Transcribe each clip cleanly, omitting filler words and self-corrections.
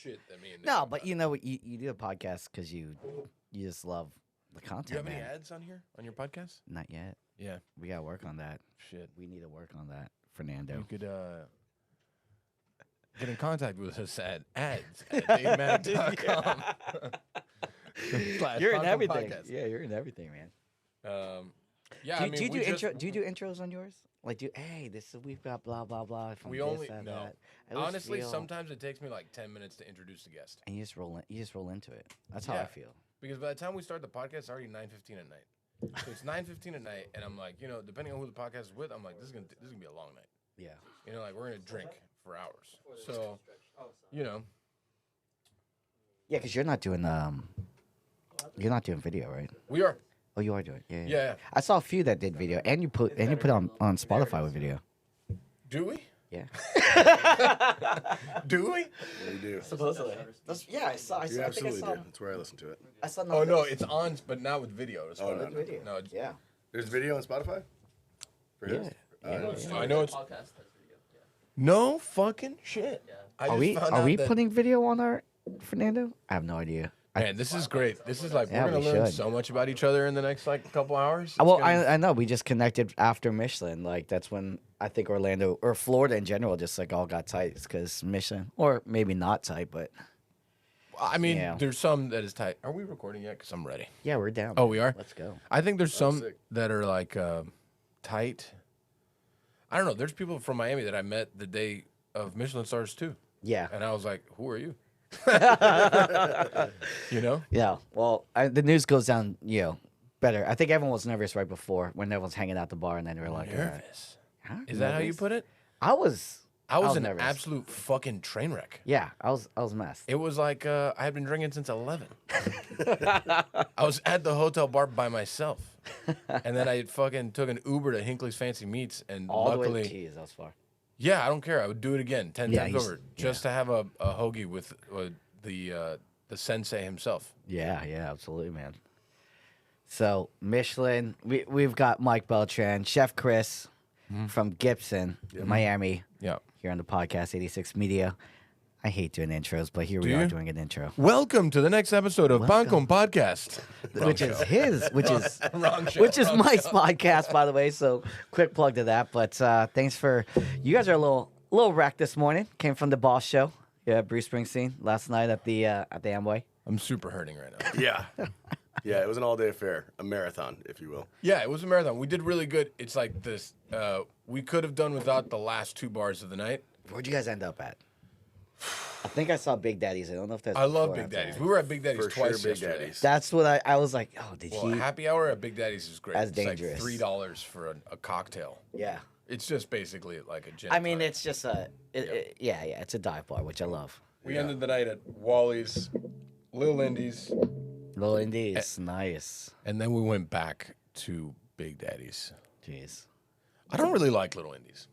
shit that me and Nick No, talk but about. you know what? You do a podcast because you just love the content. Do you have any man. ads on here on your podcast? Not yet. Yeah. We gotta work on that. Shit. We need to work on that, Fernando. You could get in contact with us at ads@davemaddox.com. You're in everything. Yeah, you're in everything, man. Yeah, do, I mean, do you we do just, intro? Do you do intros on yours? Like, this is we've got blah blah blah. From We this, only that, no. that. I always Honestly, feel- sometimes it takes me like 10 minutes to introduce the guest. and you just roll into it. That's how I Yeah. feel. Because by the time we start the podcast, it's already 9:15 at night. So it's 9:15 at night, and I'm like, depending on who the podcast is with, I'm like, this is gonna be a long night. Yeah. Like we're gonna drink for hours. So, you know, Yeah, because you're not doing video, right? we are. Oh, you are doing. Yeah. Yeah. I saw a few that did video, and you put on Spotify with video. Do we? Yeah. Do we? Yeah, you do. Supposedly. Yeah, I saw. You absolutely do. That's where I listen to it. I saw. Oh no, it's on, but not with video. It's Oh, no, fine. no. video. No, it's, Yeah. There's video on Spotify? For Yeah. his? I know it's. No fucking shit. I Are just we found out that- putting video on our Fernando? I have no idea. Man, this is great. This is like Yeah, we're gonna we learn should. so much about each other in the next couple hours. Well, It's gonna I know we just connected after Michelin. Like that's when I think Orlando or Florida in general just like all got tight because Michelin, or maybe not tight, but I mean, Yeah. there's some that is tight. Are we recording yet? Because I'm ready. yeah, we're down. Oh, we are? Let's go. I think there's some sick. that are like tight. I don't know. There's people from Miami that I met the day of Michelin stars too, Yeah, and I was like, "Who are you?" You know? yeah. Well, the news goes down, better. I think everyone was nervous right before when everyone's hanging out the bar, and then they were like, Nervous. huh? Is that how you Nervous? put it? I was an nervous. absolute fucking train wreck. Yeah, I was messed. It was like I had been drinking since 11. I was at the hotel bar by myself, and then I fucking took an Uber to Hinckley's Fancy Meats, and All the way. luckily, Jeez, that was far. yeah, I don't care. I would do it again 10 Yeah, times he's- over just to have a hoagie with the sensei himself. Yeah, absolutely, man. So Michelin, we've got Mike Beltran, Chef Kris from Gibson, Miami, Yeah. here on the podcast 86 Media. I hate doing intros, but here we Do are you? doing an intro, Welcome to the next episode of Welcome. Pancom Podcast. which is Wrong show. which is Mike's podcast, by the way. So quick plug to that. But thanks for you guys are a little wrecked this morning. Came from the Boss Show. Yeah, Bruce Springsteen last night at the Amway. I'm super hurting right now. Yeah. Yeah, it was an all-day affair. A marathon, if you will. Yeah, it was a marathon. We did really good. It's like this. We could have done without the last 2 bars of the night. Where'd you guys end up at? I think I saw Big Daddy's. I don't know if that's. I love before or Big after Daddy's. that. We were at Big Daddy's For twice sure, Big yesterday. Daddy's. That's what I was like. Oh, did Well, he? happy hour at Big Daddy's is great. That's it's dangerous. Like $3 for a cocktail. Yeah. It's just basically like a gin. I mean, tonic. it's just yeah, it's a dive bar, which I love. We ended the night at Wally's, Lil Indy's, Little Indies, nice. and then we went back to Big Daddy's. Jeez. I don't really like Little Indy's.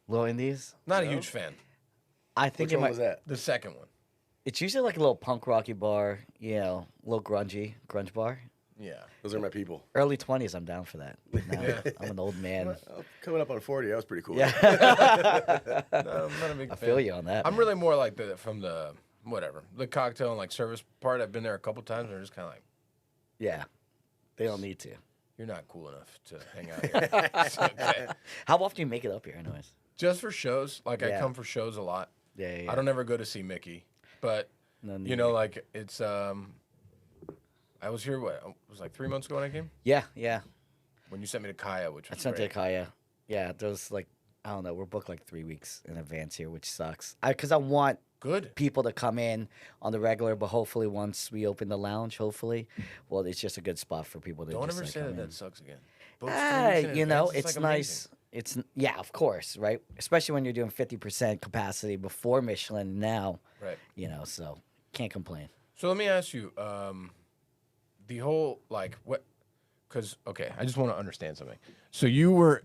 Little Indies. Not a huge fan. I think Which it one might. was that? The second one. It's usually like a little punk rocky bar, a little grunge bar. Yeah. Those are my people. Early 20s, I'm down for that. Now, I'm an old man. Coming up on 40, that was pretty cool. Yeah, No, I'm not a big I fan. feel you on that. I'm really more like the cocktail and like service part. I've been there a couple times and I'm just kind of like, Yeah, they don't need to. you're not cool enough to hang out here. It's okay. How often do you make it up here, anyways? Just for shows. Like I Yeah. come for shows a lot. Yeah. I don't ever go to see Mickey, but No, you know, like it's I was here. What it was like 3 months ago when I came. Yeah. When you sent me to Kaya, which I was sent to great. Kaya. Yeah, those like I don't know. We're booked like 3 weeks in advance here, which sucks. Because I want Good. people to come in on the regular, but hopefully once we open the lounge, well, it's just a good spot for people to. Don't just, ever like, say come that. in. That sucks again. Book 3 weeks in You know, advance, it's like nice. amazing. Yeah, of course, right? Especially when you're doing 50% capacity before Michelin. Now, Right. so can't complain. So let me ask you, the whole like what? Because okay, I just want to understand something. So you were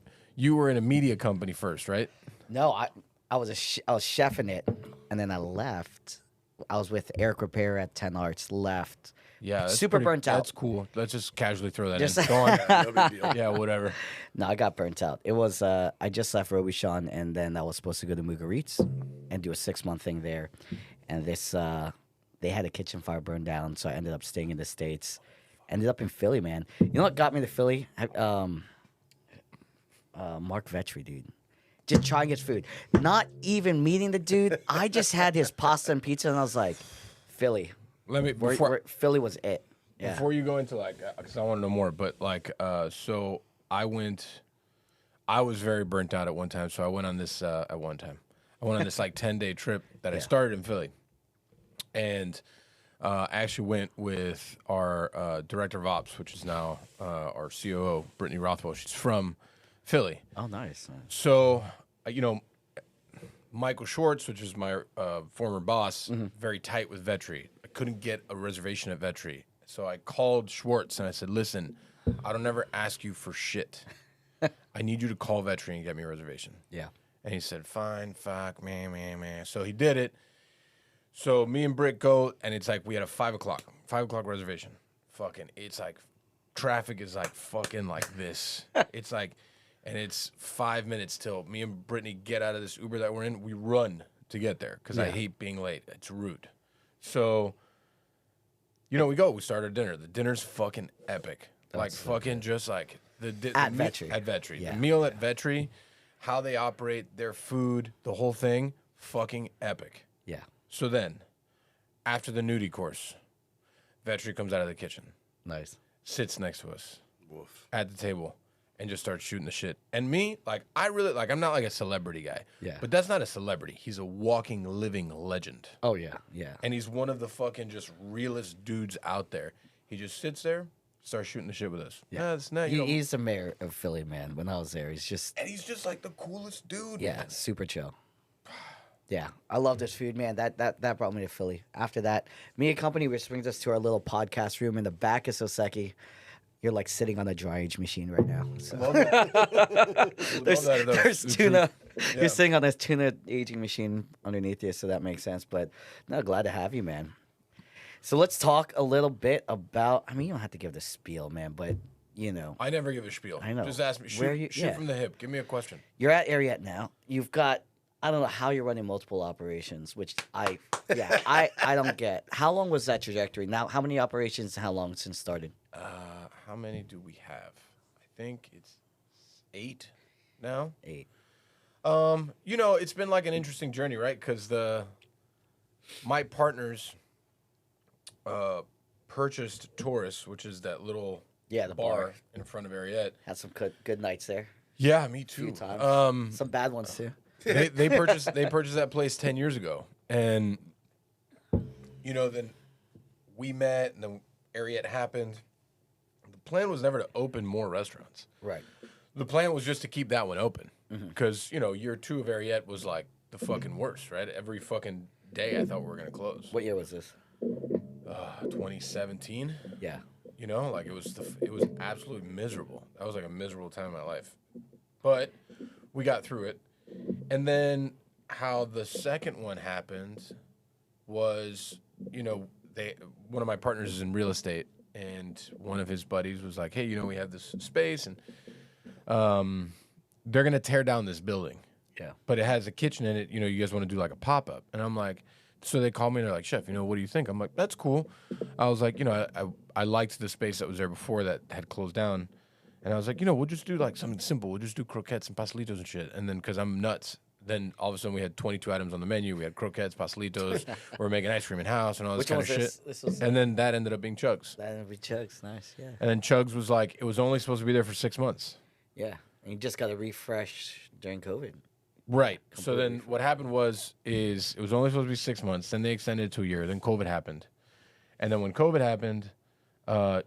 in a media company first, right? No, I was I was chefing it, and then I left. I was with Eric Repair at 10 Arts. Left. Yeah, that's Super burnt out. That's cool. Let's just casually throw that Just- in. Go on. No big deal. Yeah, whatever. No, I got burnt out. It was I just left Robichon, and then I was supposed to go to Mugaritz and do a 6-month thing there. and this they had a kitchen fire burn down, so I ended up staying in the States. Ended up in Philly, man. You know what got me to Philly? Mark Vetri, dude. Just trying his food. Not even meeting the dude. I just had his pasta and pizza, and I was like, Philly. Philly was it. Yeah. Before you go into like, because I want to know more, but like, so I was very burnt out at one time, so I went on this like 10-day trip that I started in Philly, and I actually went with our director of ops, which is now our COO, Brittany Rothwell. She's from Philly. Oh, nice. So, Michael Schwartz, which is my former boss, very tight with Vetri. I couldn't get a reservation at Vetri. So I called Schwartz and I said, listen, I don't ever ask you for shit. I need you to call Vetri and get me a reservation. Yeah. And he said, fine, fuck, man. So he did it. So me and Britt go, and it's like we had a 5 o'clock reservation. Fucking, it's like traffic is like fucking like this. It's like, and it's 5 minutes till me and Brittany get out of this Uber that we're in. We run to get there because I hate being late. It's rude. So, we start our dinner. The dinner's fucking epic. That's like so fucking good. Just like at Vetri. At Vetri. Yeah. The meal at Vetri, how they operate their food, the whole thing, fucking epic. Yeah. So then, after the nudie course, Vetri comes out of the kitchen. Nice. Sits next to us. Woof. At the table. And just starts shooting the shit. And me, like, I'm not like a celebrity guy. Yeah. But that's not a celebrity. He's a walking, living legend. Oh, yeah. Yeah. And he's one of the fucking just realest dudes out there. He just sits there, starts shooting the shit with us. Yeah. It's not, He's the mayor of Philly, man. When I was there, he's just... And he's just like the coolest dude, Yeah, man. super chill. Yeah, I love this food, man. That brought me to Philly. After that, me and company, which brings us to our little podcast room in the back of Soseki. You're like sitting on a dry age machine right now. So. There's tuna. Yeah. You're sitting on this tuna aging machine underneath you, so that makes sense. But no, glad to have you, man. So let's talk a little bit about. I mean, you don't have to give the spiel, man, but I never give a spiel. I know. Just ask me. Shoot from the hip. Give me a question. You're at Ariete now. You've got. I don't know how you're running multiple operations, which I don't get. How long was that trajectory? Now, how many operations? How long since started? How many do we have? I think it's 8 now. 8. It's been like an interesting journey, right? Because my partners purchased Taurus, which is that little the bar in front of Ariete. Had some good nights there. Yeah, me too. A few times. Some bad ones too. They purchased that place 10 years ago, and then we met, and then Ariete happened. The plan was never to open more restaurants. Right. The plan was just to keep that one open, because year 2 of Ariete was like the fucking worst, right? Every fucking day I thought we were gonna close. What year was this? 2017. Yeah. It was absolutely miserable. That was like a miserable time in my life, but we got through it. And then how the second one happened was, one of my partners is in real estate, and one of his buddies was like, hey, we have this space, and they're going to tear down this building. Yeah. But it has a kitchen in it. You guys want to do like a pop-up. And I'm like, so they called me and they're like, chef, what do you think? I'm like, that's cool. I was like, I liked the space that was there before that had closed down. And I was like, we'll just do like something simple. We'll just do croquettes and pastelitos and shit. And then, because I'm nuts, then all of a sudden we had 22 items on the menu. We had croquettes, pastelitos. We're making ice cream in house and all this kind of shit. And then that ended up being Chug's. That ended up being Chug's. Nice, yeah. And then Chug's was like, it was only supposed to be there for 6 months. Yeah, and you just got to refresh during COVID. Right. So then what happened is it was only supposed to be 6 months. Then they extended it to a year. Then COVID happened. And then when COVID happened,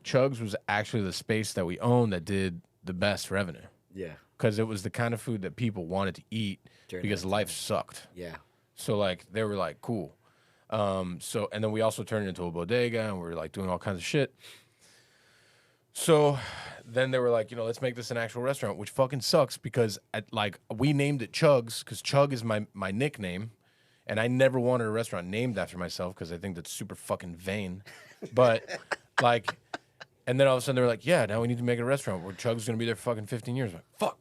Chug's was actually the space that we owned that did the best revenue. Yeah. Because it was the kind of food that people wanted to eat because life sucked. Yeah. So like they were like, cool. And then we also turned it into a bodega, and we were like doing all kinds of shit. So then they were like, let's make this an actual restaurant, which fucking sucks because we named it Chug's because Chug is my nickname, and I never wanted a restaurant named after myself because I think that's super fucking vain. But and then all of a sudden they were like, yeah, now we need to make a restaurant where Chug's gonna be there for fucking 15 years. I'm like, fuck.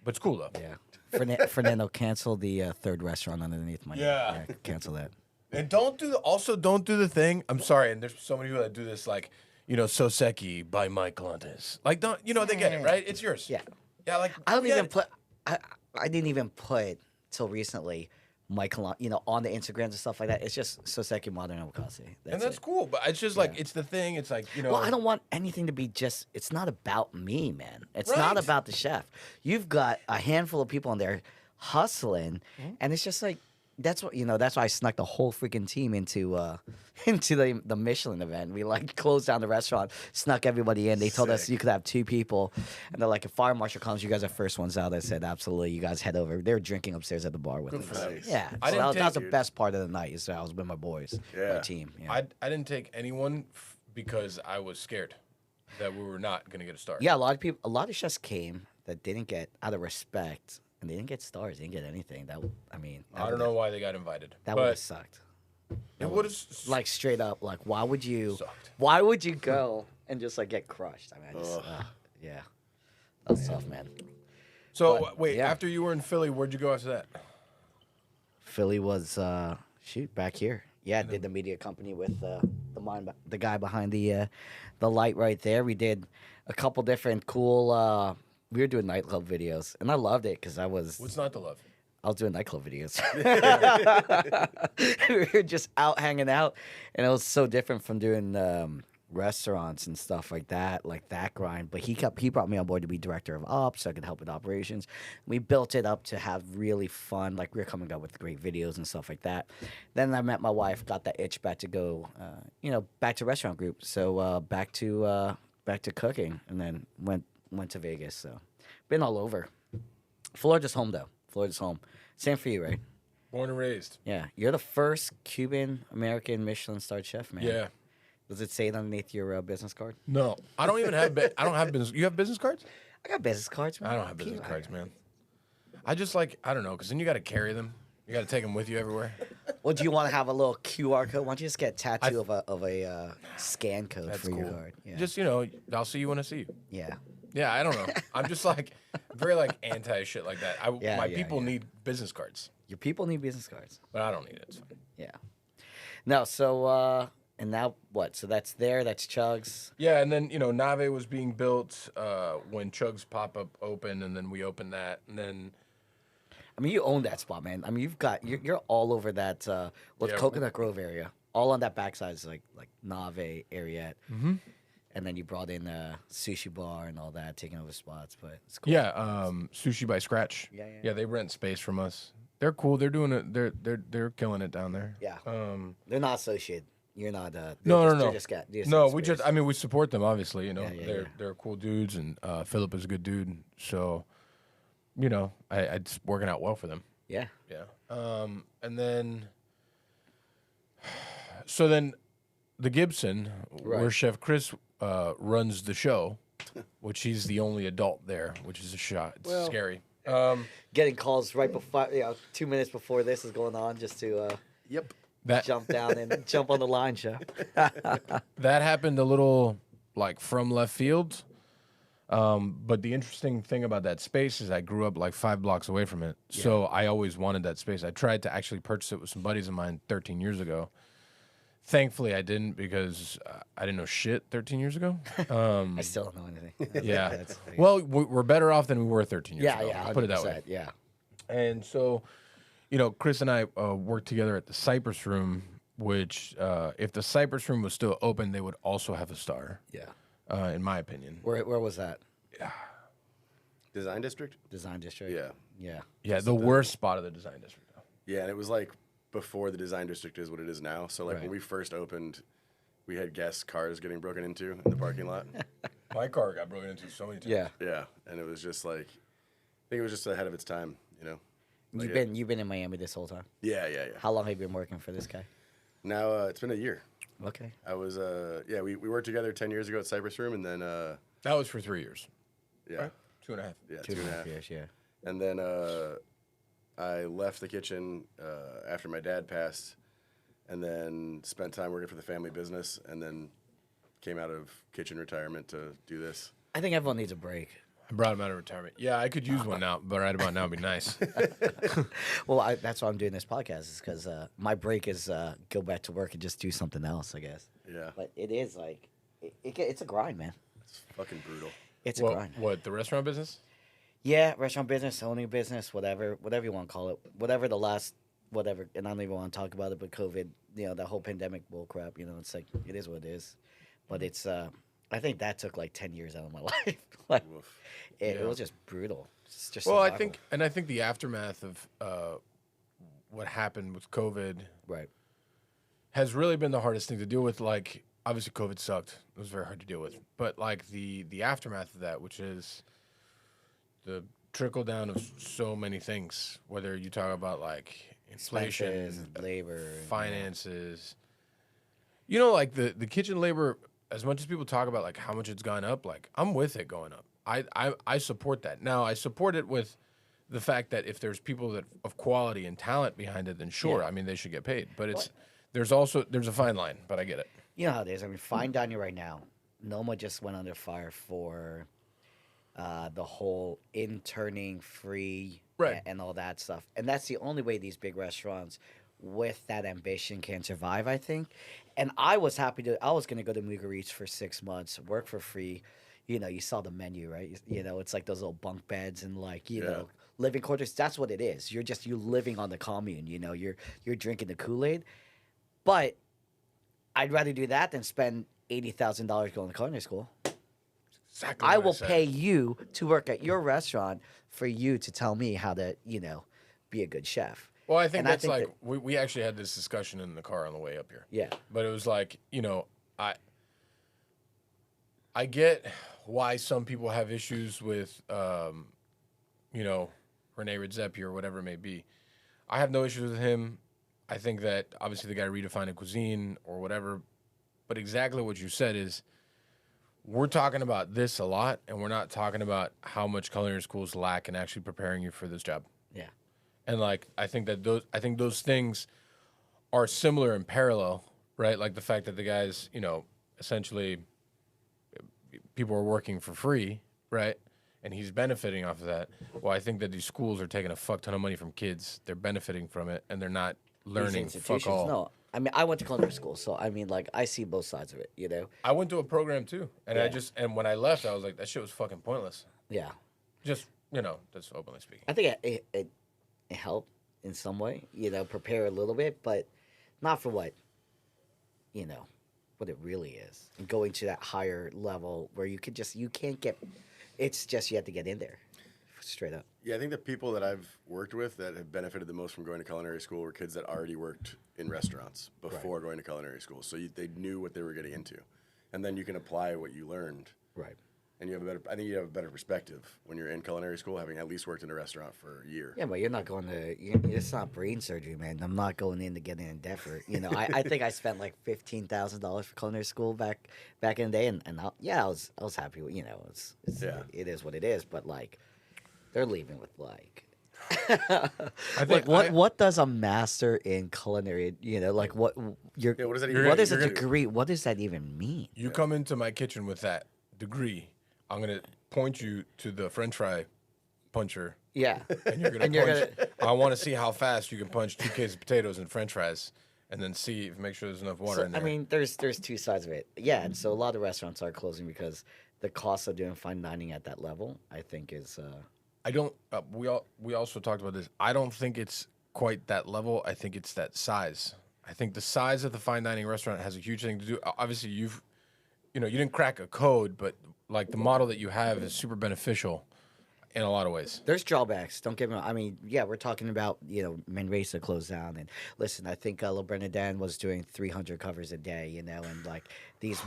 But it's cool though. Yeah. Fernando, cancel the third restaurant underneath my name. Yeah. Cancel that. And don't do the thing. I'm sorry, and there's so many people that do this, like, Soseki by Mike Collantes. Like, don't they get it, right? It's yours. Yeah. Yeah, like I don't even put. I didn't even put till recently Michael, on the Instagrams and stuff like that. It's just Soseki Modern Omakase. And that's cool, but it's just like it's the thing. It's like Well, I don't want anything to be just. It's not about me, man. It's not Right. about the chef. You've got a handful of people in there hustling, and it's just like that's what That's why I snuck the whole freaking team into the Michelin event. We like closed down the restaurant, snuck everybody in. They told us you could have 2 people, and they're like, if fire marshal comes, you guys are first ones out. I said, absolutely, you guys head over. They were drinking upstairs at the bar with us. Nice. Yeah, I so didn't that was the take- best part of the night. Is that I was with my boys, my Yeah. team. Yeah. I didn't take anyone because I was scared that we were not gonna get a star. Yeah, a lot of chefs came that didn't get, out of respect, and they didn't get stars. They didn't get anything. I don't know why they got invited. That would have but sucked. it would have Like straight up, like why would you? Sucked. Why would you go and just like get crushed? I mean, yeah, that's tough, man. So But, wait, yeah. after you were in Philly, where'd you go after that? Philly was back here. Yeah, did the media company with the guy behind the light right there. We did a couple different cool. We were doing nightclub videos, and I loved it because What's not to love? I was doing nightclub videos. We were just out hanging out, and it was so different from doing restaurants and stuff like that grind. But he brought me on board to be director of ops, so I could help with operations. We built it up to have really fun. Like we were coming up with great videos and stuff like that. Then I met my wife, got that itch back to go, back to restaurant group. So back to cooking, and then went to Vegas. So been all over. Florida's home though. Florida's home. Same for you, right? Born and raised. Yeah, you're the first Cuban American Michelin starred chef, man. Yeah. Does it say it underneath your business card? No, I don't even have. I don't have business. You have business cards? I got business cards, man. I don't have business cards, man. I just I don't know, because then you got to carry them. You got to take them with you everywhere. Well, do you want to have a little QR code? Why don't you just get a tattoo of a scan code That's for your cool. card? Yeah. Just I'll see you when I see you. Yeah. Yeah, I don't know. I'm just very anti shit like that. My people need business cards, Your people need business cards. but I don't need it. It's fine. Yeah. No, so and now what? So that's there. That's Chug's. Yeah, and then Nave was being built when Chug's pop up opened, and then we opened that, and then I mean, you own that spot, man. I mean, you're all over that Yeah. Coconut Grove area. All on that backside is like Nave, Ariete. Mm-hmm. And then you brought in a sushi bar and all that, taking over spots. But it's cool. yeah, Sushi by Scratch. Yeah. They rent space from us. They're cool. They're doing it. They're killing it down there. Yeah. They're not associated. You're not. No. They're just No, got we space. we support them, obviously. Yeah. They're cool dudes, and Philip is a good dude. So, it's working out well for them. Yeah. Yeah. And then, so then, the Gibson, where Right. Chef Kris runs the show, which he's the only adult there, which is a shot. It's scary. Getting calls right before, 2 minutes before this is going on, just to Yep. That jump down and jump on the line, show. that happened a little from left field. But the interesting thing about that space is I grew up 5 blocks away from it. So I always wanted that space. I tried to actually purchase it with some buddies of mine 13 years ago. Thankfully, I didn't, because I didn't know shit 13 years ago. I still don't know anything. Yeah. That's- Well, we're better off than we were 13 years yeah, ago. yeah. I'll put it that way. 100%, Yeah. And so, Kris and I worked together at the Cypress Room, which if the Cypress Room was still open, they would also have a star, Yeah. in my opinion. Where was that? Design District? Design District? Yeah. Yeah. Yeah, the worst spot of the Design District. Yeah, and it was before the Design District is what it is now. So Right. when we first opened, we had guests' cars getting broken into in the parking lot. My car got broken into so many times. Yeah. Yeah, and it was just I think it was just ahead of its time, You've been in Miami this whole time. Yeah. How long have you been working for this guy? Now it's been a year. Okay. I was we worked together 10 years ago at Cypress Room, and then That was for 3 years. yeah, Right? 2.5. yeah, 2.5 years. Yeah. And then I left the kitchen after my dad passed, and then spent time working for the family business, and then came out of kitchen retirement to do this. I think everyone needs a break. I brought him out of retirement. Yeah, I could use one now, but right about now would be nice. Well, that's why I'm doing this podcast, is because my break is go back to work and just do something else, I guess. Yeah. But it is like, it's a grind, man. It's fucking brutal. It's a grind. What, the restaurant business? Yeah, restaurant business, owning business, whatever you want to call it. Whatever the last, whatever, and I don't even want to talk about it, but COVID, the whole pandemic bull crap, it's like, it is what it is. But it's, I think that took like 10 years out of my life. Like, it was just brutal. It's just Well, survival. I think the aftermath of what happened with COVID Right. has really been the hardest thing to deal with. Like, obviously, COVID sucked. It was very hard to deal with. But, like, the aftermath of that, which is the trickle down of so many things, whether you talk about, like, inflation, Expenses, labor, finances. Like, the kitchen labor, as much as people talk about, like, how much it's gone up, like, I'm with it going up. I support that. Now, I support it with the fact that if there's people that of quality and talent behind it, then sure, Yeah. I mean, they should get paid. But there's a fine line, but I get it. You know how it is. I mean, fine dining right now. Noma just went under fire for the whole interning free Right. and all that stuff. And that's the only way these big restaurants with that ambition can survive, I think. And I was going to go to Mugarit's for 6 months, work for free. You saw the menu, right? It's like those little bunk beds and like, living quarters. That's what it is. You're living on the commune, you're drinking the Kool-Aid. But I'd rather do that than spend $80,000 going to culinary school. Exactly. I what will said. pay you to work at your restaurant for you to tell me how to, be a good chef. Well, I think And that's like we actually had this discussion in the car on the way up here. Yeah. But it was like, I get why some people have issues with, Rene Redzepi or whatever it may be. I have no issues with him. I think that obviously the guy redefined a cuisine or whatever. But exactly what you said is we're talking about this a lot, and we're not talking about how much culinary schools lack in actually preparing you for this job. Yeah. And like I think those things are similar in parallel, right? Like the fact that the guys, essentially people are working for free, right? And he's benefiting off of that. Well, I think that these schools are taking a fuck ton of money from kids. They're benefiting from it, and they're not learning fuck all. No. I mean, I went to culinary school, so I mean, like, I see both sides of it, I went to a program too, and Yeah. and when I left, I was like, that shit was fucking pointless. Yeah. Just, that's openly speaking. I think it helped in some way, prepare a little bit, but not for what it really is. And going to that higher level where you can't get, it's just you have to get in there, straight up. Yeah, I think the people that I've worked with that have benefited the most from going to culinary school were kids that already worked in restaurants before going to culinary school. So they knew what they were getting into. And then you can apply what you learned. Right. And I think you have a better perspective when you're in culinary school, having at least worked in a restaurant for a year. Yeah, but you're not going to. It's not brain surgery, man. I'm not going in to get in debt for. I think I spent like $15,000 for culinary school back in the day, and I was happy with. It is what it is. But like, they're leaving with like. I think what does a master in culinary? What what does that even what is a you're gonna- degree? What does that even mean? You come into my kitchen with that degree, I'm gonna point you to the French fry puncher. Yeah, And you're gonna punch. I want to see how fast you can punch 2 cases of potatoes and French fries, and then make sure there's enough water in there. I mean, there's two sides of it. Yeah, and so a lot of restaurants are closing because the cost of doing fine dining at that level, I think, is. I don't. We also talked about this. I don't think it's quite that level. I think it's that size. I think the size of the fine dining restaurant has a huge thing to do. Obviously, you didn't crack a code, but like the model that you have is super beneficial in a lot of ways. There's drawbacks. Don't get me wrong. I mean, yeah, we're talking about Manresa closed down, and listen, I think Le Bernardin was doing 300 covers a day, and like these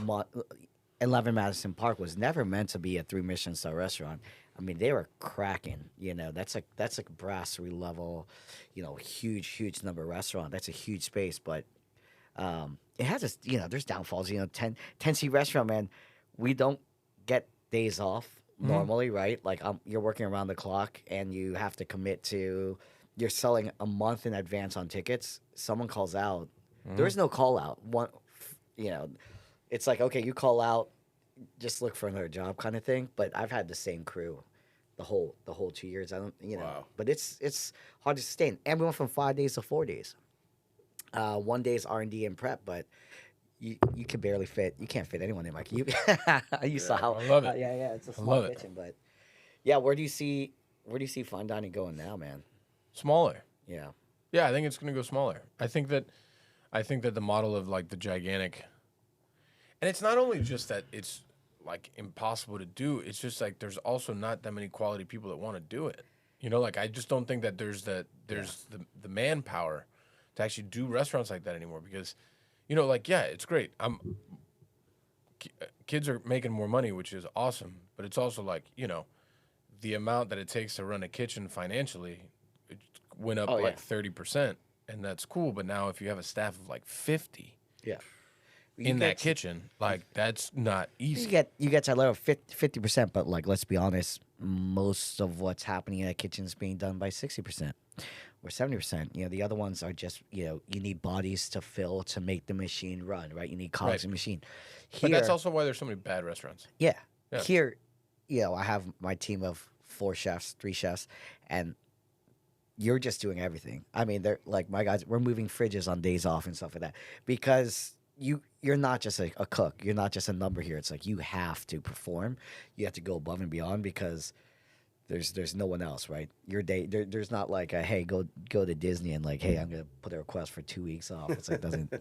11 Madison Park was never meant to be a 3 Michelin star restaurant. I mean, they were cracking. That's like brasserie level, huge number restaurant. That's a huge space, but it has its, there's downfalls. 10-seat restaurant, man. We don't get days off normally, right? Like you're working around the clock, and you have to commit to. You're selling a month in advance on tickets. Someone calls out. There's no call out. It's like, okay, you call out. just look for another job kind of thing. But I've had the same crew the whole 2 years. I don't, Wow. but it's hard to sustain. And we went from 5 days to 4 days. 1 day is R&D and prep, but you can barely fit. You can't fit anyone in my cube. You saw how I love it. yeah, it's a I small love it. kitchen, but yeah, where do you see fine dining going now, man? Smaller. Yeah. Yeah, I think it's going to go smaller. I think that the model of like the gigantic, and it's not only just that it's like impossible to do. It's just like there's also not that many quality people that want to do it. You know, like I just don't think that there's the manpower to actually do restaurants like that anymore because, you know, like yeah, it's great. Kids are making more money, which is awesome, but it's also like, you know, the amount that it takes to run a kitchen financially it went up like 30%, and that's cool. But now if you have a staff of like 50 Yeah. in that kitchen, like that's not easy. You get to a level of 50%, but like let's be honest, most of what's happening in that kitchen is being done by 60% or 70%. You know, the other ones are just, you know, you need bodies to fill to make the machine run, right? You need cogs in the machine. But that's also why there's so many bad restaurants. Yeah. Yeah. Here, you know, I have my team of 3 chefs, and you're just doing everything. I mean, they're like my guys. We're moving fridges on days off and stuff like that because you're not just a cook. You're not just a number here. It's like you have to perform. You have to go above and beyond because there's no one else, right? Your day there's not like a hey go to Disney and like hey I'm gonna put a request for 2 weeks off. It's like doesn't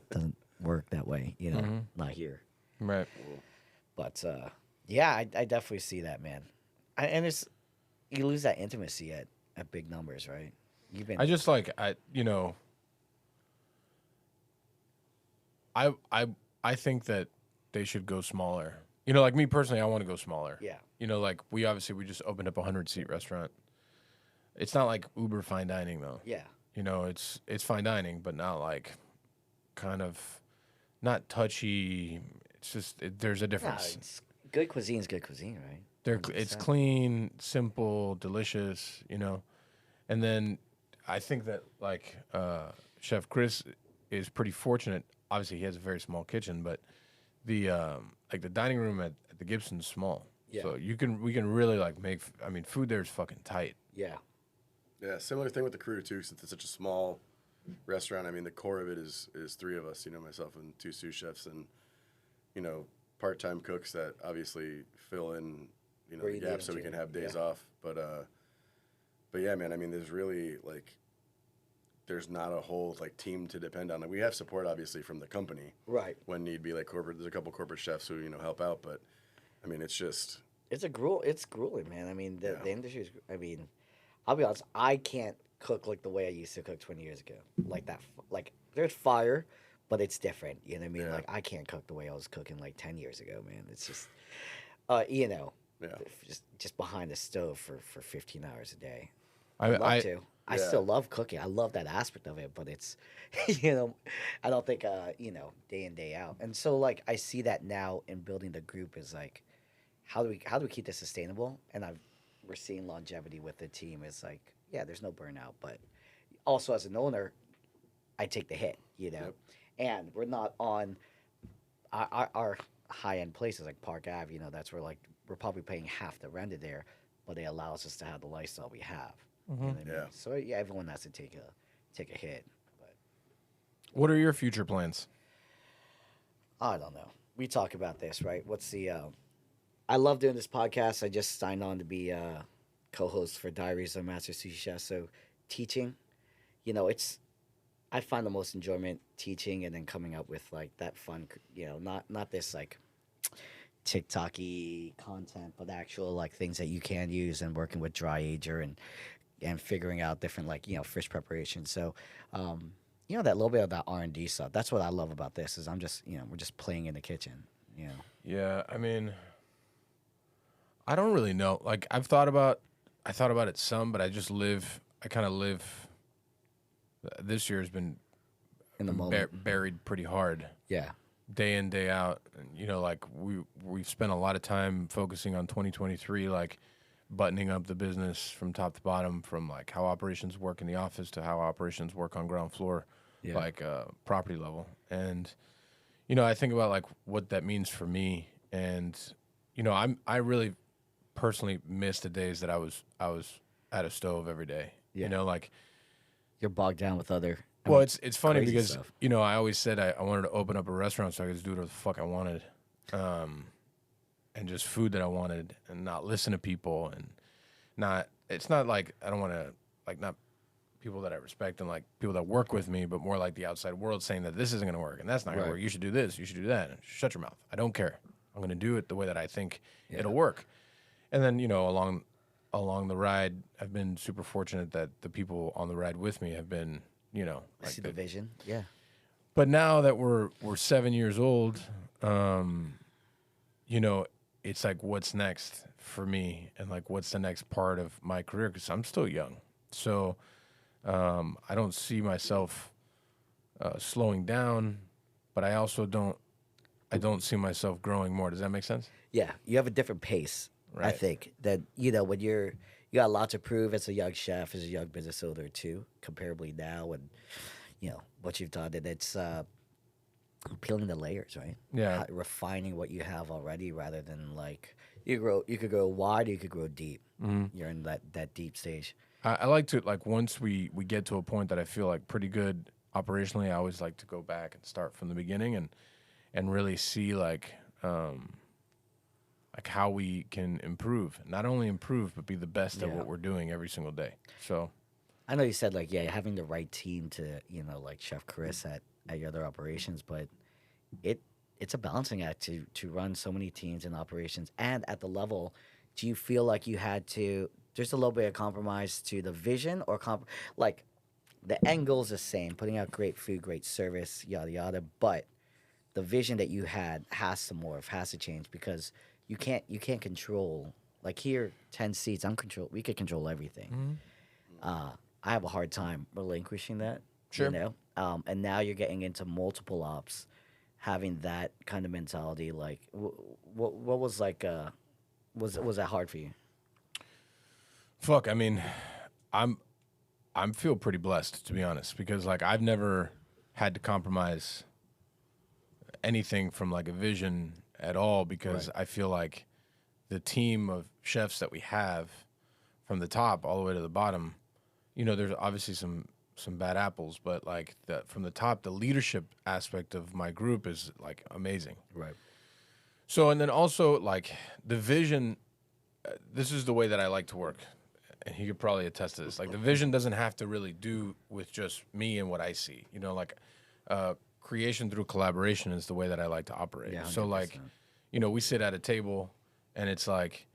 work that way, you know. Not here. Right. But yeah, I definitely see that, man. And it's you lose that intimacy at big numbers, right? I just like you know, I think that they should go smaller. You know, like me personally, I want to go smaller. Yeah. You know, like we just opened up a 100-seat restaurant. It's not like uber fine dining though. Yeah. You know, it's fine dining, but not like kind of not touchy. It's just there's a difference. It's good cuisine's good cuisine, right? It's clean, simple, delicious, you know. And then I think that like Chef Kris is pretty fortunate. Obviously, he has a very small kitchen, but the like the dining room at the Gibson's small. Yeah. So we can really like make. I mean, food there is fucking tight. Yeah. Yeah, similar thing with the crew too, since it's such a small restaurant. I mean, the core of it is 3 of us, you know, myself and 2 sous chefs, and you know, part-time cooks that obviously fill in, you know, the gaps so we can have days off. But yeah, man, I mean, there's really like, there's not a whole like team to depend on. Like, we have support obviously from the company, right? When need be, like corporate. There's a couple corporate chefs who help out, but I mean, it's just it's grueling, man. I mean, the industry is. I mean, I'll be honest, I can't cook like the way I used to cook 20 years ago. Like that, like there's fire, but it's different. You know what I mean? Yeah. Like I can't cook the way I was cooking like 10 years ago, man. It's just, you know, just behind the stove for 15 hours a day. I still love cooking. I love that aspect of it, but it's, you know, I don't think, you know, day in, day out. And so like, I see that now in building the group is like, how do we keep this sustainable? And we're seeing longevity with the team. It's like, yeah, there's no burnout, but also as an owner, I take the hit, you know, and we're not on our high end places like Park Ave, you know, that's where like, we're probably paying half the rent there, but it allows us to have the lifestyle we have. You know what I mean? So yeah, everyone has to take a hit. But What are your future plans? I don't know. We talk about this, right? What's the? I love doing this podcast. I just signed on to be co-host for Diaries of a Master Sushi Chef. So teaching, you know, I find the most enjoyment teaching and then coming up with like that fun, you know, not this like TikTok-y content, but actual like things that you can use and working with dry ager and figuring out different like, you know, fish preparation. So, you know, that little bit of that R&D stuff. That's what I love about this is I'm just, you know, we're just playing in the kitchen, you know. Yeah, I mean, I don't really know. Like I thought about it some, but I kind of live. This year has been In the moment. buried pretty hard. Yeah. Day in, day out. And, you know, like we've spent a lot of time focusing on 2023, like buttoning up the business from top to bottom, from like how operations work in the office to how operations work on ground floor, like property level. And, you know, I think about like what that means for me. And you know, I really personally miss the days that I was at a stove every day. Yeah. You know, like, You're bogged down with other. well, it's funny crazy because stuff. you know I always said I wanted to open up a restaurant so I could just do whatever the fuck I wanted, and just food that I wanted, and not listen to people, and not. It's not like I don't want to like not people that I respect and like people that work with me, but more like the outside world saying that this isn't going to work and that's not going to Right. work. You should do this. You should do that. And shut your mouth. I don't care. I'm going to do it the way that I think it'll work. And then you know along the ride, I've been super fortunate that the people on the ride with me have been, you know, I like see the vision. Yeah. but now that we're 7 years old, you know, it's like what's next for me and like what's the next part of my career because I'm still young. So I don't see myself slowing down, but I also don't see myself growing more. Does that make sense? Yeah, you have a different pace. I Right. think that when you got a lot to prove as a young chef, as a young business owner too, comparably now, and what you've done, and it's peeling the layers, right? Yeah. Refining what you have already, rather than like you could go wide, or you could grow deep. You're in that deep stage. I like to like once we get to a point that I feel like pretty good operationally, I always like to go back and start from the beginning and really see like how we can improve. Not only improve, but be the best at Yeah. what we're doing every single day. So I know you said like having the right team to like Chef Kris at your other operations, but it's a balancing act to run so many teams and operations. And at the level, do you feel like you had to? There's a little bit of compromise to the vision, or like the end goal is the same, putting out great food, great service, yada yada. But the vision that you had has to morph, has to change, because you can't control. Like here, 10 seats, we could control everything. I have a hard time relinquishing that. Sure. And now you're getting into multiple ops, having that kind of mentality. Like, what was like? Was that hard for you? fuck, I mean, I'm feel pretty blessed to be honest because like I've never had to compromise anything from like a vision at all because I feel like the team of chefs that we have from the top all the way to the bottom, you know, there's obviously some bad apples, but like from the top, the leadership aspect of my group is like amazing. Right. So, and then also like the vision, this is the way that I like to work. And he could probably attest to this. Like the vision doesn't have to really do with just me and what I see, you know, like creation through collaboration is the way that I like to operate. Yeah, so 100%. like, you know, we sit at a table and it's like,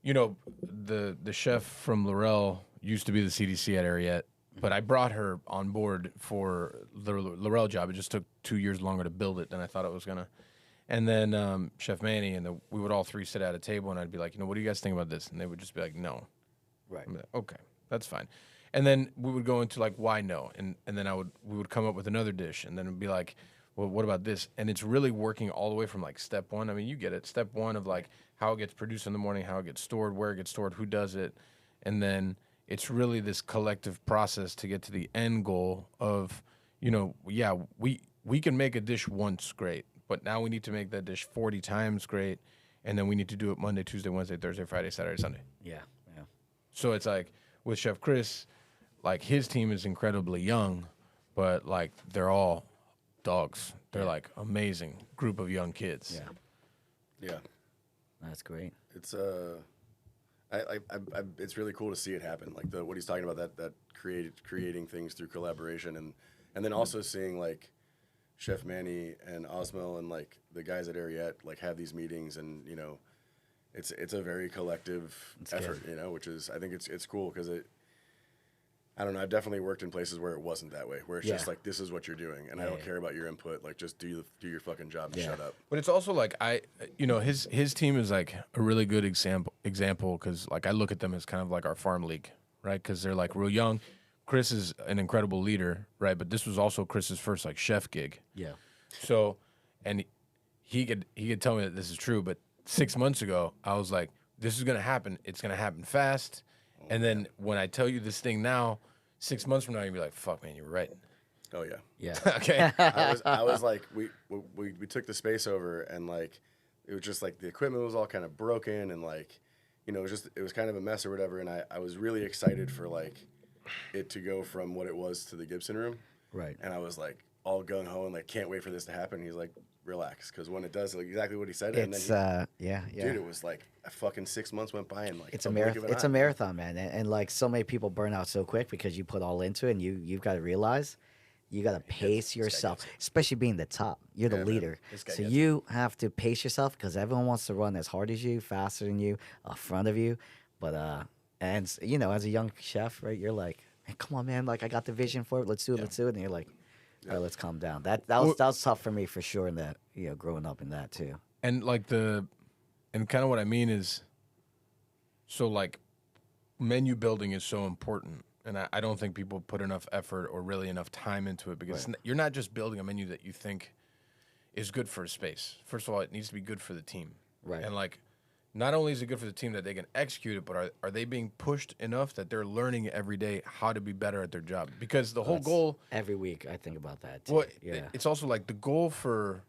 you know, the chef from Laurel used to be the CDC at Ariete, but I brought her on board for the Laurel job. It just took 2 years longer to build it than I thought it was gonna. And then Chef Manny we would all three sit at a table, and I'd be like, you know, what do you guys think about this? And they would just be like, no. Right. I'm like, okay, that's fine. And then we would go into like, why no? And then we would come up with another dish, and then it'd be like, well, what about this? And it's really working all the way from like step one. I mean, you get it. Step one of like how it gets produced in the morning, how it gets stored, where it gets stored, who does it, and then it's really this collective process to get to the end goal of, you know, yeah, we can make a dish once great, but now we need to make that dish 40 times great, and then we need to do it Monday, Tuesday, Wednesday, Thursday, Friday, Saturday, Sunday. Yeah. Yeah. So it's like with Chef Kris, like his team is incredibly young, but like they're all dogs. They're like amazing group of young kids. Yeah. Yeah, That's great. it's it's really cool to see it happen. Like what he's talking about, that creating things through collaboration, and then also seeing like Chef Manny and Osmo and like the guys at Ariete like have these meetings, and you know, it's a very collective effort, you know, which is I think it's cool because I don't know. I've definitely worked in places where it wasn't that way, where it's just like, this is what you're doing, and I don't care about your input. Like, just do your fucking job and shut up. But it's also like his team is like a really good example because like I look at them as kind of like our farm league, right? Because they're like real young. Kris is an incredible leader, right? But this was also Chris's first like chef gig. Yeah. So, and he could tell me that this is true, but 6 months ago I was like, this is gonna happen. It's gonna happen fast. And then when I tell you this thing now, 6 months from now, you'll be like, fuck, man, you were right. Oh yeah. Yeah. Okay. I was like, we took the space over, and like, it was just like the equipment was all kind of broken and like, you know, it was kind of a mess or whatever. And I was really excited for like it to go from what it was to the Gibson Room. Right. And I was like all gung ho and like, can't wait for this to happen. He's like, relax. Cause when it does, like exactly what he said. It's, and yeah. dude, it was like a fucking 6 months went by and like, It's a marathon. It's a marathon, man. And like so many people burn out so quick because you put all into it and you've got to realize you got to pace yourself, especially being the top. You're the leader. So you have to pace yourself because everyone wants to run as hard as you, faster than you, in front of you. But, and, you know, as a young chef, right, you're like, hey, come on, man. Like, I got the vision for it. Let's do it. Let's do it. And you're like, all right, let's calm down. That was tough for me for sure in that, you know, growing up in that too. And like and kind of what I mean is, so like menu building is so important. And I don't think people put enough effort or really enough time into it because you're not just building a menu that you think is good for a space. First of all, it needs to be good for the team. Right. And like, not only is it good for the team that they can execute it, but are they being pushed enough that they're learning every day how to be better at their job? Because the whole goal... Every week I think about that too. Well, yeah. It's also like the goal for,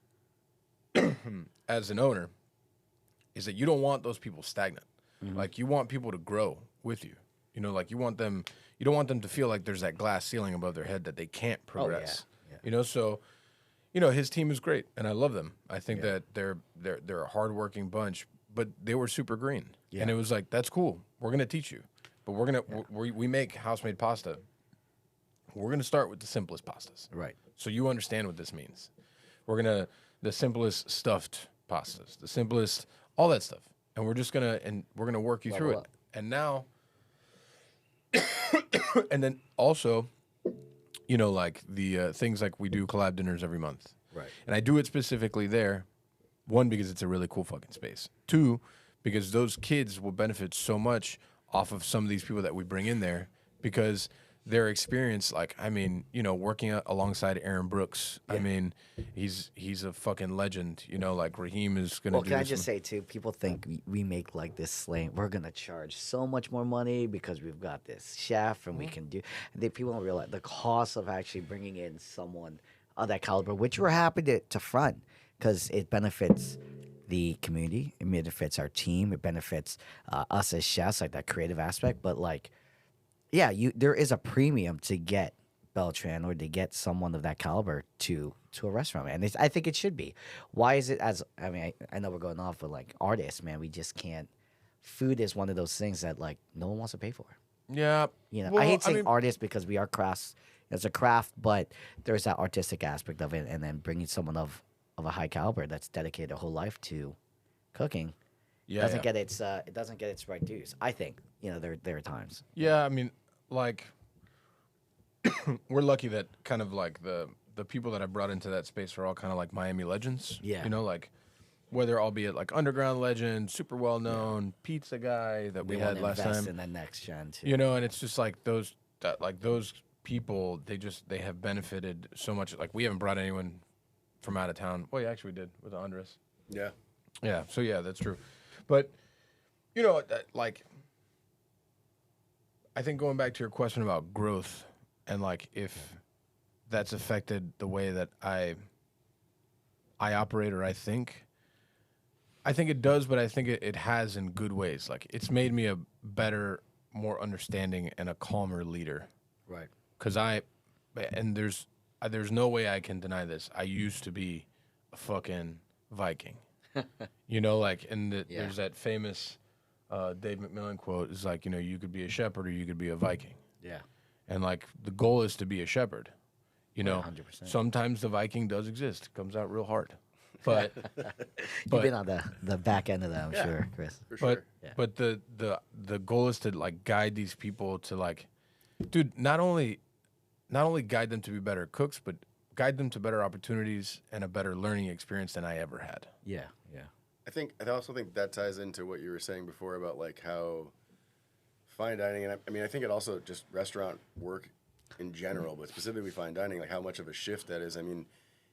as an owner, is that you don't want those people stagnant. Mm-hmm. Like, you want people to grow with you. You know, like you don't want them to feel like there's that glass ceiling above their head that they can't progress. Yeah. You know, so, you know, his team is great and I love them. I think that they're a hardworking bunch, but they were super green. Yeah. And it was like, that's cool. We're going to teach you, but we make house-made pasta. We're going to start with the simplest pastas. Right. So you understand what this means. The simplest stuffed pastas, the simplest, all that stuff. And we're going to work you through it. And now, and then also, you know, like the things like we do collab dinners every month. Right. And I do it specifically there. One, because it's a really cool fucking space. Two, because those kids will benefit so much off of some of these people that we bring in there because their experience, like, I mean, you know, working alongside Aaron Brooks, I mean, he's a fucking legend, you know, like Raheem is going to do can I just say, too, people think we make like this slang, we're going to charge so much more money because we've got this chef and we can do, people don't realize the cost of actually bringing in someone of that caliber, which we're happy to front because it benefits the community, it benefits our team, it benefits us as chefs, like that creative aspect, but like, yeah, there is a premium to get Beltran or to get someone of that caliber to a restaurant, and I think it should be. Why is it I know we're going off, but like artists, man, we just can't. Food is one of those things that like no one wants to pay for. Yeah. You know, well, I hate saying artists because we are crafts. It's a craft, but there's that artistic aspect of it, and then bringing someone of a high caliber that's dedicated a whole life to cooking. Doesn't get its it doesn't get its right dues. I think, you know, there are times. Yeah, I mean, like we're lucky that kind of like the people that I brought into that space are all kind of like Miami legends. Yeah. You know, like whether albeit like underground legend, super well known pizza guy that we had last time. In the next gen too. You know, and it's just like those people, they have benefited so much. Like we haven't brought anyone from out of town. Well, yeah, actually we did with Andres. Yeah. Yeah. So yeah, that's true. But, you know, like, I think going back to your question about growth and, like, if that's affected the way that I operate or I think it does, but I think it has in good ways. Like, it's made me a better, more understanding and a calmer leader. Right. Because there's no way I can deny this. I used to be a fucking Viking. You know, like, there's that famous Dave McMillan quote is like, you know, you could be a shepherd or you could be a Viking. Yeah. And like the goal is to be a shepherd. You know, 100%. Sometimes the Viking does exist. It comes out real hard. But you've been on the back end of that, I'm sure, Chris. For sure. But the goal is to like guide these people to like, dude, not only guide them to be better cooks, but guide them to better opportunities and a better learning experience than I ever had. Yeah. I also think that ties into what you were saying before about like how fine dining, and I mean, I think it also just restaurant work in general, but specifically fine dining, like how much of a shift that is. I mean,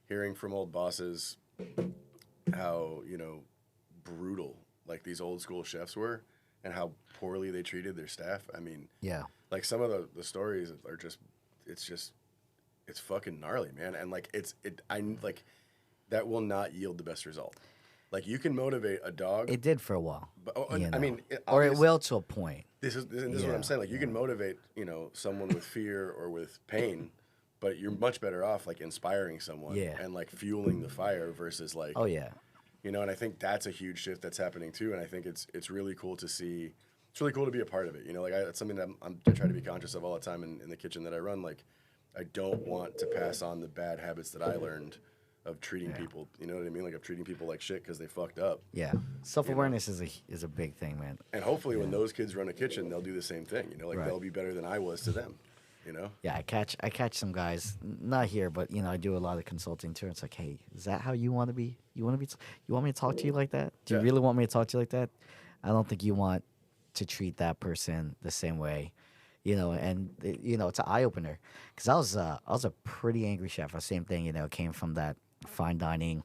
hearing from old bosses how, you know, brutal like these old school chefs were and how poorly they treated their staff. I mean, yeah, like some of the stories are it's fucking gnarly, man. And like that will not yield the best result. Like you can motivate a dog, It did for a while. but You I know. mean, Or it obvious- will to a point. This is what I'm saying. Like you can motivate, someone with fear or with pain, but you're much better off like inspiring someone and like fueling the fire versus like Oh yeah. and I think that's a huge shift that's happening too. And I think it's really cool to see. It's really cool to be a part of it. Like that's something that I try to be conscious of all the time in the kitchen that I run. Like I don't want to pass on the bad habits that I learned of treating people. You know what I mean? Like of treating people like shit because they fucked up. Yeah. Self-awareness is a big thing, man. And hopefully when those kids run a kitchen, they'll do the same thing. Like they'll be better than I was to them. Yeah, I catch some guys, not here, but I do a lot of consulting too. It's like, hey, is that how you want to be? You want me to talk to you like that? Do you really want me to talk to you like that? I don't think you want to treat that person the same way, And it's an eye opener because I was a pretty angry chef. Same thing, came from that fine dining.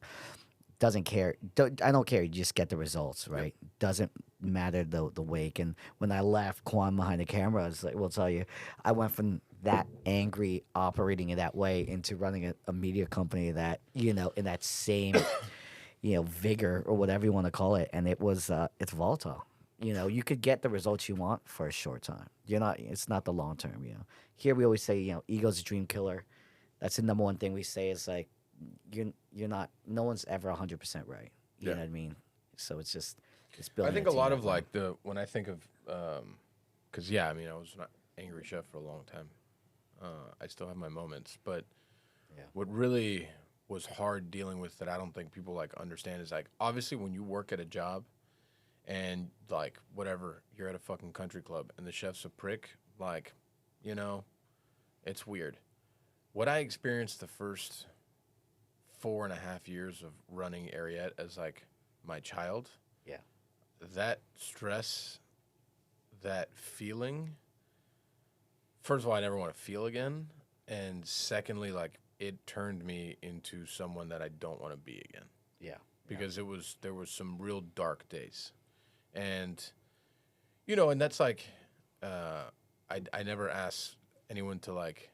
Doesn't care. I don't care. You just get the results, right? Yep. Doesn't matter the wake. And when I left Quan behind the camera, we'll tell you, I went from that angry operating in that way into running a media company that in that same vigor or whatever you want to call it. And it's volatile. You could get the results you want for a short time. It's not the long term. Here we always say ego's a dream killer. That's the number one thing we say is like. You're not. No one's ever 100% right. You know what I mean? So it's building. I think a lot of like when I think of, because I was an angry chef for a long time. I still have my moments, but what really was hard dealing with that I don't think people like understand is like obviously when you work at a job, and like whatever you're at a fucking country club and the chef's a prick, like, it's weird. What I experienced the first 4.5 years of running Ariete as like my child. Yeah. That stress, that feeling. First of all, I never want to feel again. And secondly, like it turned me into someone that I don't want to be again. Yeah. Because there was some real dark days. And and that's like I never asked anyone to like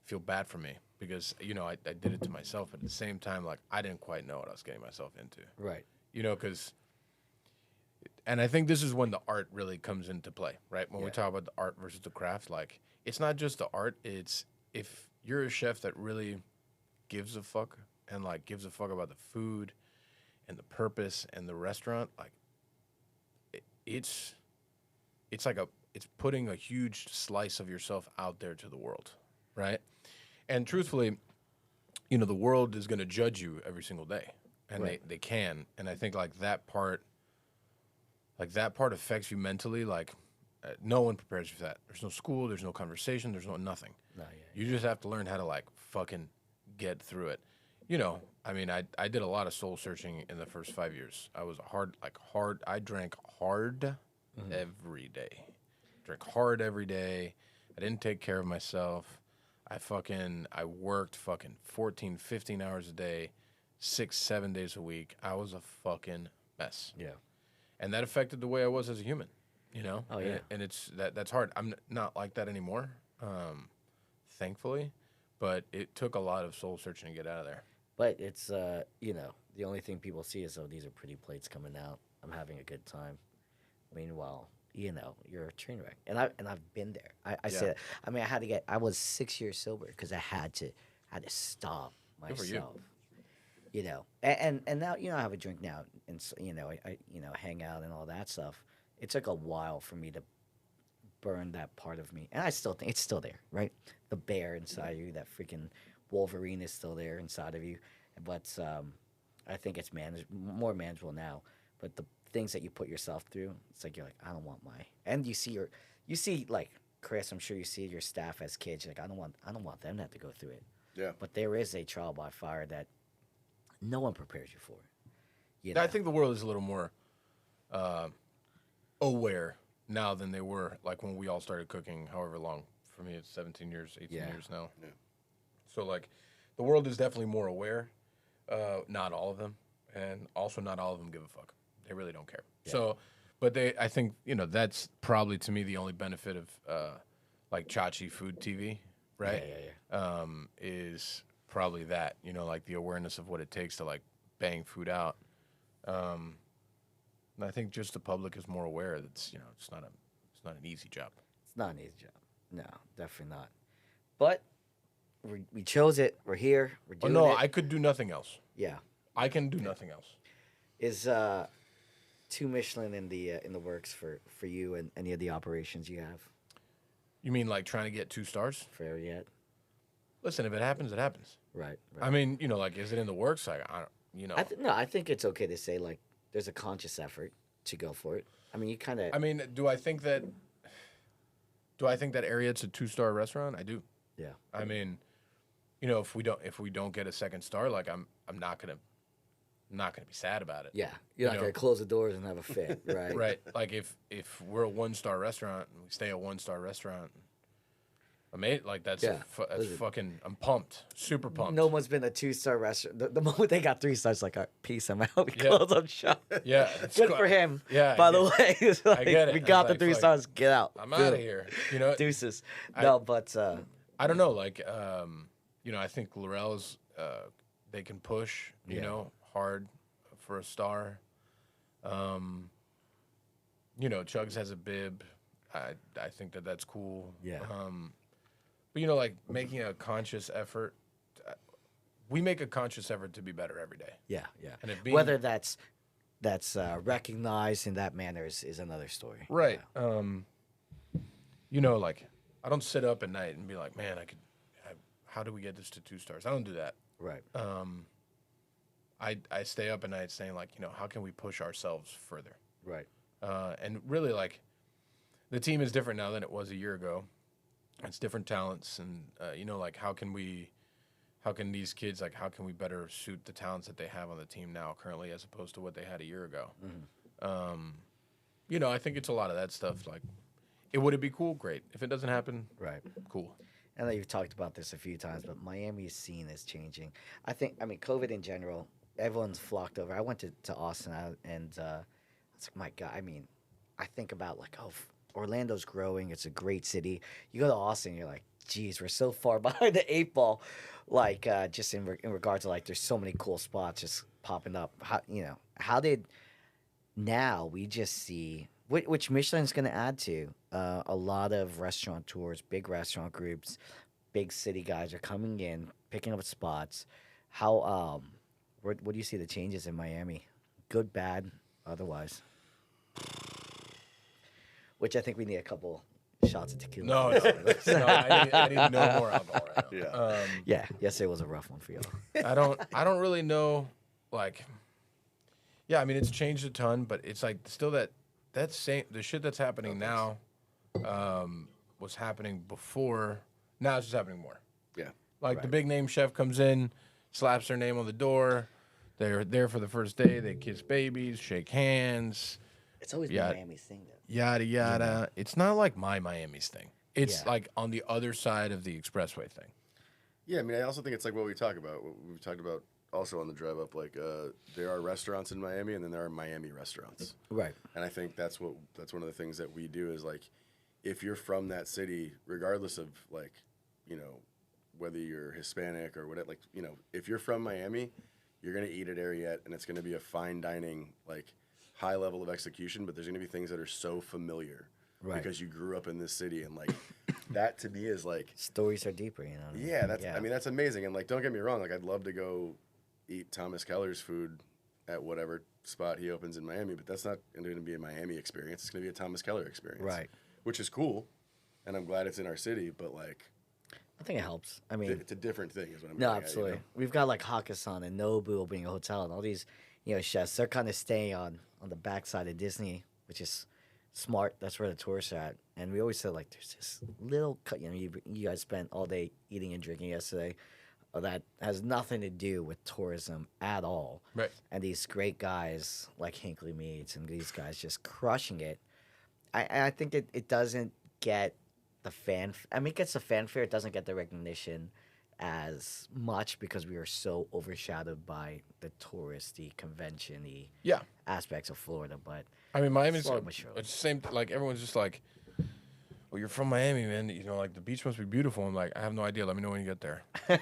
feel bad for me. Because, I did it to myself, but at the same time, like, I didn't quite know what I was getting myself into. Right. Because, and I think this is when the art really comes into play, right? When we talk about the art versus the craft, like, it's not just the art, it's if you're a chef that really gives a fuck and, like, gives a fuck about the food and the purpose and the restaurant, like, it's putting a huge slice of yourself out there to the world, right? And truthfully, the world is going to judge you every single day, and they can. And I think like that part affects you mentally. Like no one prepares you for that. There's no school. There's no conversation. There's no nothing. You just have to learn how to like fucking get through it. I did a lot of soul searching in the first 5 years. I was hard. I drank hard every day. Drank hard every day. I didn't take care of myself. I worked fucking 14, 15 hours a day, 6-7 days a week. I was a fucking mess. Yeah. And that affected the way I was as a human, Oh, yeah. And it's that's hard. I'm not like that anymore, thankfully, but it took a lot of soul searching to get out of there. But it's the only thing people see is, oh, these are pretty plates coming out. I'm having a good time. Meanwhile, you're a train wreck. And I've been there. I say that. I was 6 years sober because I had to stop myself. And now, I have a drink now and I hang out and all that stuff. It took a while for me to burn that part of me. And I still think it's still there, right? The bear inside you, that freaking Wolverine is still there inside of you. But I think it's more manageable now. But the things that you put yourself through, it's like you're like, I don't want and you see like Kris, I'm sure you see your staff as kids, you're like, I don't want them to have to go through it. Yeah. But there is a trial by fire that no one prepares you for. I think the world is a little more aware now than they were like when we all started cooking, however long. For me, it's 17 years, 18 years now. Yeah. So like the world is definitely more aware. Not all of them. And also not all of them give a fuck. They really don't care. Yeah. So, but I think, that's probably to me the only benefit of like Chachi food TV, right? Yeah. Is probably that, like the awareness of what it takes to like bang food out. And I think just the public is more aware that it's not an easy job. It's not an easy job. No, definitely not. But we chose it. We're here. We're doing it. I could do nothing else. Yeah. I can do nothing else. Is 2 Michelin in the works for you and any of the operations you have You mean like trying to get 2 stars? for Ariete? Listen, if it happens, it happens. Right. I mean, like, is it in the works? Like, I think it's okay to say like there's a conscious effort to go for it. I mean, you kind of. I mean, do I think that Ariete's a 2-star restaurant? I do. Yeah. I mean, if we don't get a 2nd star, like I'm not gonna be sad about it. Yeah. You're not gonna close the doors and have a fit, right? Right. Like if we're a 1-star restaurant and we stay a 1-star restaurant, like that's fucking. I'm pumped, super pumped. No one's been a 2-star restaurant. The moment they got 3 stars, like, peace, I'm out. We close up shop. Yeah, good for him. Yeah. By the way, it's like, I get it. we got the like, 3 stars. Get out. I'm out of here. Deuces. I don't know. Like, I think Laurel's they can push. Hard for a star. Chug's has a bib. I think that's cool. Yeah. But like making a conscious effort. We make a conscious effort to be better every day. Yeah. And whether that's recognized in that manner is another story. Right. Yeah. Like I don't sit up at night and be like, man, how do we get this to 2 stars? I don't do that. Right. I stay up at night saying like, how can we push ourselves further? Right. And really like the team is different now than it was a year ago. It's different talents and like how can these kids, like how can we better suit the talents that they have on the team now currently as opposed to what they had a year ago? Mm-hmm. I think it's a lot of that stuff. Like, would it be cool? Great. If it doesn't happen, right. Cool. I know you've talked about this a few times, but Miami's scene is changing. I mean, COVID in general, everyone's flocked over. I went to Austin and it's like, my God, I mean, I think about like, Orlando's growing. It's a great city. You go to Austin, you're like, geez, we're so far behind the 8 ball. Like, just in regard to like, there's so many cool spots just popping up. How did now we just see, which Michelin's going to add to a lot of restaurateurs, big restaurant groups, big city guys are coming in, picking up spots. How, what do you see the changes in Miami? Good, bad, otherwise? Which I think we need a couple shots of tequila. No, I need no more alcohol right now. Yeah. Yesterday was a rough one for y'all. I don't really know. Like, yeah, I mean it's changed a ton, but it's like still the shit that's happening now, was happening before. Now it's just happening more. Yeah. Like the big name chef comes in, slaps their name on the door. They're there for the first day. They kiss babies, shake hands. It's always been Miami's thing, though. Yada yada. It's not like Miami's thing. It's like on the other side of the expressway thing. Yeah, I mean, I also think it's like what we talk about. What we've talked about also on the drive up. Like, there are restaurants in Miami, and then there are Miami restaurants. Right. And I think that's one of the things that we do is like, if you're from that city, regardless of like, whether you're Hispanic or whatever, like, if you're from Miami, you're gonna eat at Ariete, and it's gonna be a fine dining, like, high level of execution, but there's going to be things that are so familiar because you grew up in this city, and like that to me is like stories are deeper, Yeah, I mean that's amazing, and like don't get me wrong, like I'd love to go eat Thomas Keller's food at whatever spot he opens in Miami, but that's not going to be a Miami experience. It's going to be a Thomas Keller experience, right? Which is cool, and I'm glad it's in our city, but like I think it helps. I mean, it's a different thing, is what I'm. No, absolutely. We've got like Hakkasan and Nobu opening a hotel, and all these chefs. They're kind of staying on the backside of Disney, which is smart. That's where the tourists are at. And we always said, like, there's this little cut. You guys spent all day eating and drinking yesterday. That has nothing to do with tourism at all. Right. And these great guys like Hinckley Meats and these guys just crushing it. I think it doesn't get the it gets the fanfare. It doesn't get the recognition as much because we are so overshadowed by the touristy, convention-y aspects of Florida. But I mean, Miami's it's the same. Like everyone's just like, well, you're from Miami, man. You know, like the beach must be beautiful. I'm like, I have no idea. Let me know when you get there. I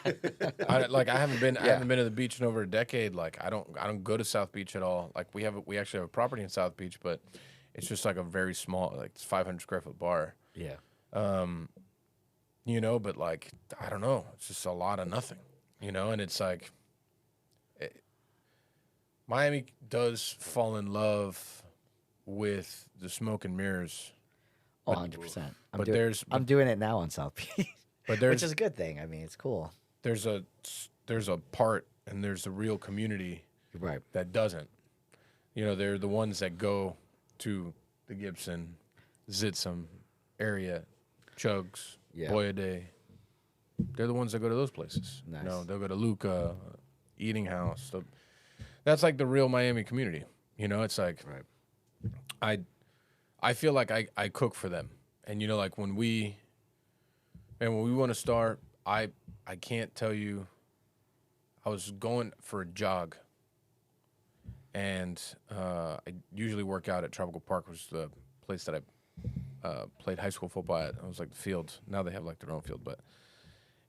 haven't been to the beach in over a decade. Like I don't go to South Beach at all. Like we actually have a property in South Beach, but it's just like a very small, like it's 500 square foot bar. Yeah. You know, but like I don't know. It's just a lot of nothing. You know, and it's like Miami does fall in love with the smoke and mirrors. Oh, 100%. I'm doing it now on South Beach, but which is a good thing. I mean, it's cool. There's a part and there's a real community Right. that doesn't. You know, they're the ones that go to the Gibson, Zitsum, Ariete, Chugs, Boyade. They're the ones that go to those places. Nice. You know, they'll go to Luca, Eating House. That's like the real Miami community. You know, it's like I feel like I cook for them. And you know, like when we want to start, I can't tell you. I was going for a jog, and I usually work out at Tropical Park, which is the place that I played high school football at. It was like the field. Now they have like their own field,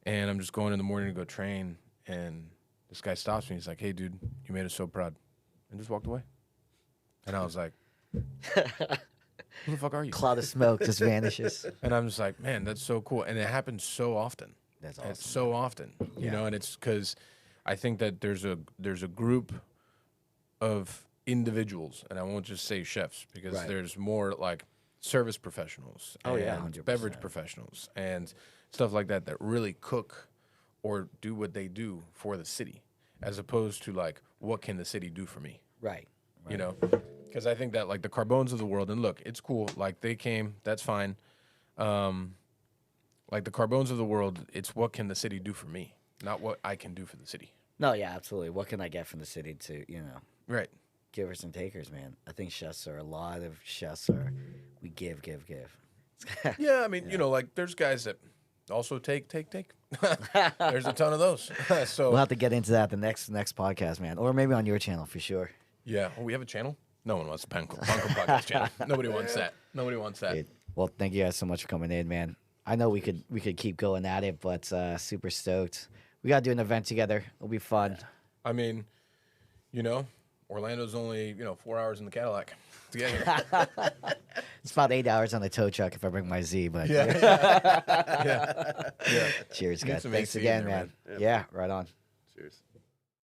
and I'm just going in the morning to go train, and this guy stops me. He's like, "Hey, dude, you made us so proud," and just walked away. And I was like, "Who the fuck are you?" Cloud of smoke just vanishes. And I'm just like, man, that's so cool. And it happens so often. That's awesome. It's so often, you know, and it's because I think that there's a group of individuals, and I won't just say chefs, because there's more like service professionals and 100%. beverage professionals and stuff like that really cook or do what they do for the city, as opposed to like, what can the city do for me? Right. You know, because I think that like the Carbones of the world, and look, it's cool. Like they came, that's fine. Like the Carbones of the world, it's what can the city do for me, not what I can do for the city. No, yeah, absolutely. What can I get from the city to, Right. givers and takers, man. I think a lot of chefs are, we give. Yeah, I mean, you know, like there's guys that also take. There's a ton of those. So We'll have to get into that the next podcast, man. Or maybe on your channel for sure. yeah, we have a channel. No one wants the Panko Podcast channel. Nobody wants that. Nobody wants that. Dude, well, thank you guys so much for coming in, man. I know we could keep going at it, but super stoked. We gotta do an event together. It'll be fun. I mean, you know, Orlando's only 4 hours in the Cadillac to get here. It's about 8 hours on the tow truck if I bring my Z, but Yeah. cheers, Need guys. some Thanks AC in again, there, man. man. Yeah, right on. Cheers.